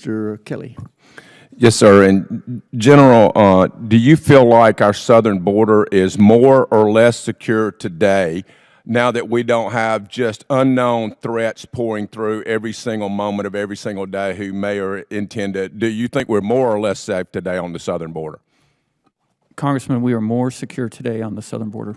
Mr. Kelly. Yes, sir. And General, do you feel like our southern border is more or less secure today now that we don't have just unknown threats pouring through every single moment of every single day who may or intend to? Do you think we're more or less safe today on the southern border? Congressman, we are more secure today on the southern border.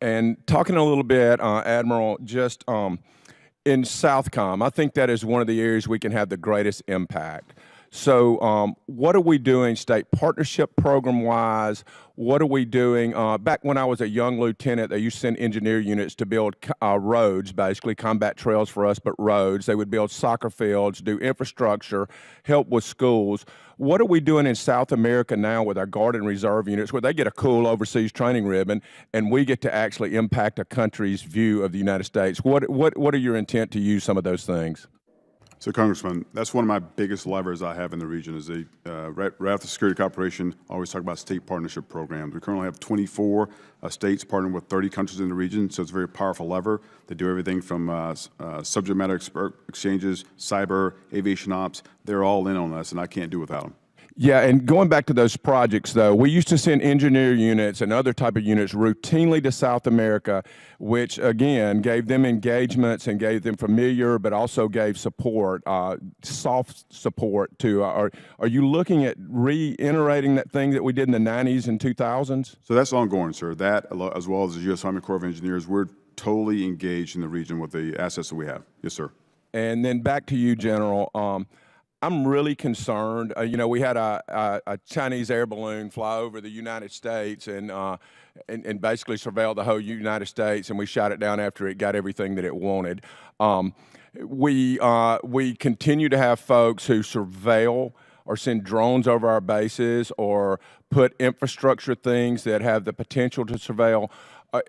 And talking a little bit, Admiral, just in Southcom, I think that is one of the areas we can have the greatest impact. So what are we doing state partnership program-wise? What are we doing? Back when I was a young lieutenant, they used to send engineer units to build roads, basically combat trails for us, but roads. They would build soccer fields, do infrastructure, help with schools. What are we doing in South America now with our Guard and Reserve units where they get a cool overseas training ribbon and we get to actually impact a country's view of the United States? What are your intent to use some of those things? So, Congressman, that's one of my biggest levers I have in the region is right after security cooperation, I always talk about state partnership programs. We currently have 24 states partnering with 30 countries in the region, so it's a very powerful lever. They do everything from subject matter exchanges, cyber, aviation ops. They're all in on us, and I can't do without them. Yeah, and going back to those projects, though, we used to send engineer units and other type of units routinely to South America, which, again, gave them engagements and gave them familiar, but also gave support, soft support to. Are you looking at reiterating that thing that we did in the 90s and 2000s? So that's ongoing, sir. That, as well as the U.S. Army Corps of Engineers, we're totally engaged in the region with the assets that we have. Yes, sir. And then back to you, General. I'm really concerned. You know, we had a Chinese air balloon fly over the United States and basically surveil the whole United States, and we shot it down after it got everything that it wanted. We continue to have folks who surveil or send drones over our bases or put infrastructure things that have the potential to surveil.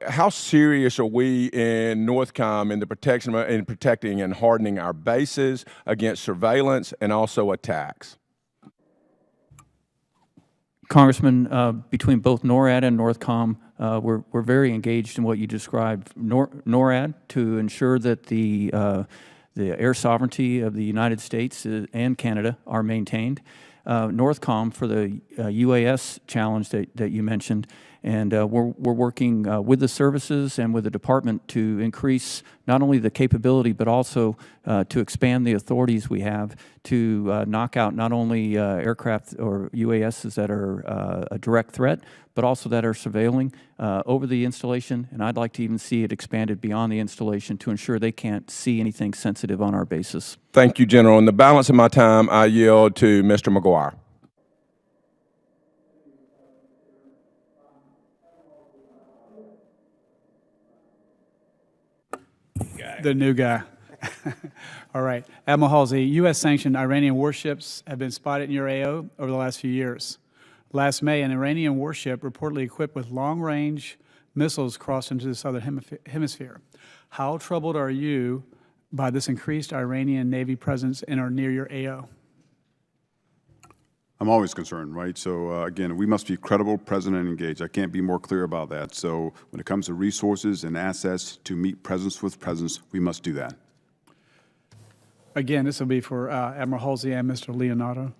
How serious are we in Northcom in the protecting and hardening our bases against surveillance and also attacks? Congressman, between both NORAD and Northcom, we're very engaged in what you described. NORAD to ensure that the air sovereignty of the United States and Canada are maintained. Northcom for the UAS challenge that you mentioned. And we're working with the services and with the department to increase not only the capability, but also to expand the authorities we have to knock out not only aircraft or UASs that are a direct threat, but also that are surveilling over the installation. And I'd like to even see it expanded beyond the installation to ensure they can't see anything sensitive on our bases. Thank you, General. In the balance of my time, I yield to Mr. McGuire. The new guy. All right. Admiral Halsey, U.S.-sanctioned Iranian warships have been spotted in your AO over the last few years. Last May, an Iranian warship reportedly equipped with long-range missiles crossed into the southern hemisphere. How troubled are you by this increased Iranian Navy presence in or near your AO? I'm always concerned, right? So again, we must be credible, present, and engaged. I can't be more clear about that. So when it comes to resources and assets to meet presence with presence, we must do that. Again, this will be for Admiral Halsey and Mr. Leonardo.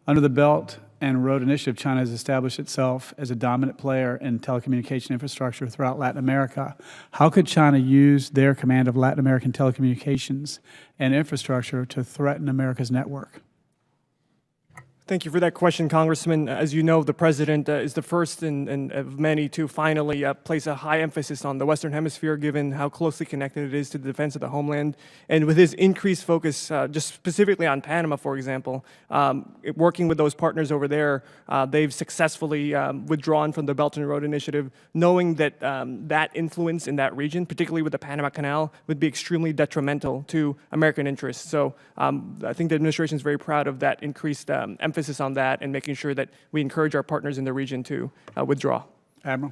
Under the Belt and Road Initiative, China has established itself as a dominant player in telecommunication infrastructure throughout Latin America. How could China use their command of Latin American telecommunications and infrastructure to threaten America's network? Thank you for that question, Congressman. As you know, the President is the first of many to finally place a high emphasis on the Western Hemisphere, given how closely connected it is to the defense of the homeland. And with his increased focus, just specifically on Panama, for example, working with those partners over there, they've successfully withdrawn from the Belt and Road Initiative, knowing that that influence in that region, particularly with the Panama Canal, would be extremely detrimental to American interests. So I think the administration is very proud of that increased emphasis on that and making sure that we encourage our partners in the region to withdraw. Admiral?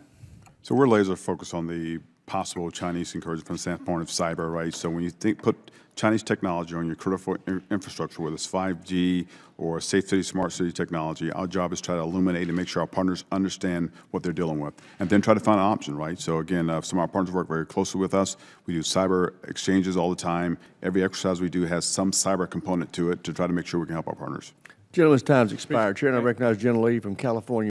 So we're laser focused on the possible Chinese incursion from the standpoint of cyber, right? So when you put Chinese technology on your critical infrastructure, whether it's 5G or safe city, smart city technology, our job is to try to illuminate and make sure our partners understand what they're dealing with, and then try to find an option, right? So again, some of our partners work very closely with us. We do cyber exchanges all the time. Every exercise we do has some cyber component to it to try to make sure we can help our partners. Gentleman's time's expired. Chair, and I recognize General Lee from California.